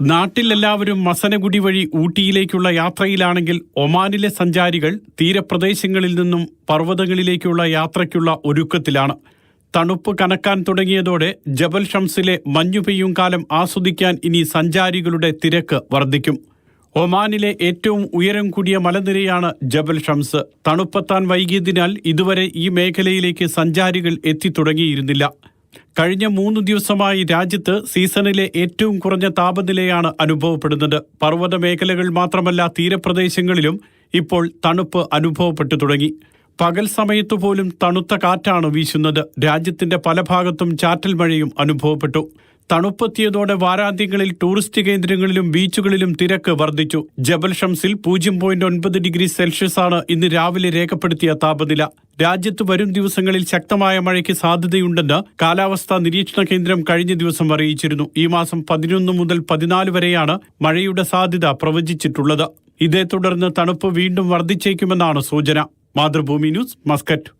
നാട്ടിലെല്ലാവരും മസനഗുഡി വഴി ഊട്ടിയിലേക്കുള്ള യാത്രയിലാണെങ്കിൽ ഒമാനിലെ സഞ്ചാരികൾ തീരപ്രദേശങ്ങളിൽ നിന്നും പർവ്വതങ്ങളിലേക്കുള്ള യാത്രയ്ക്കുള്ള ഒരുക്കത്തിലാണ്. തണുപ്പ് കനക്കാൻ തുടങ്ങിയതോടെ ജബൽ ഷംസിലെ മഞ്ഞുപെയ്യും കാലം ആസ്വദിക്കാൻ ഇനി സഞ്ചാരികളുടെ തിരക്ക് വർദ്ധിക്കും. ഒമാനിലെ ഏറ്റവും ഉയരം കൂടിയ മലനിരയാണ് ജബൽ ഷംസ്. തണുപ്പെത്താൻ വൈകിയതിനാൽ ഇതുവരെ ഈ മേഖലയിലേക്ക് സഞ്ചാരികൾ എത്തിത്തുടങ്ങിയിരുന്നില്ല. കഴിഞ്ഞ 3 ദിവസമായി രാജ്യത്ത് സീസണിലെ ഏറ്റവും കുറഞ്ഞ താപനിലയാണ് അനുഭവപ്പെടുന്നത്. പർവ്വത മേഖലകൾ മാത്രമല്ല, തീരപ്രദേശങ്ങളിലും ഇപ്പോൾ തണുപ്പ് അനുഭവപ്പെട്ടു തുടങ്ങി. പകൽ സമയത്തു പോലും തണുത്ത കാറ്റാണ് വീശുന്നത്. രാജ്യത്തിന്റെ പല ഭാഗത്തും ചാറ്റൽ മഴയും അനുഭവപ്പെട്ടു. തണുപ്പെത്തിയതോടെ വാരാന്ത്യങ്ങളിൽ ടൂറിസ്റ്റ് കേന്ദ്രങ്ങളിലും ബീച്ചുകളിലും തിരക്ക് വർദ്ധിച്ചു. ജബൽ ഷംസിൽ 0.9 ഡിഗ്രി സെൽഷ്യസാണ് ഇന്ന് രാവിലെ രേഖപ്പെടുത്തിയ താപനില. രാജ്യത്ത് വരും ദിവസങ്ങളിൽ ശക്തമായ മഴയ്ക്ക് സാധ്യതയുണ്ടെന്ന് കാലാവസ്ഥാ നിരീക്ഷണ കേന്ദ്രം കഴിഞ്ഞ ദിവസം അറിയിച്ചിരുന്നു. ഈ മാസം 11 മുതൽ 14 വരെയാണ് മഴയുടെ സാധ്യത പ്രവചിച്ചിട്ടുള്ളത്. ഇതേ തുടർന്ന് തണുപ്പ് വീണ്ടും വർദ്ധിച്ചേക്കുമെന്നാണ് സൂചന. Mathrubhumi news, Muscat.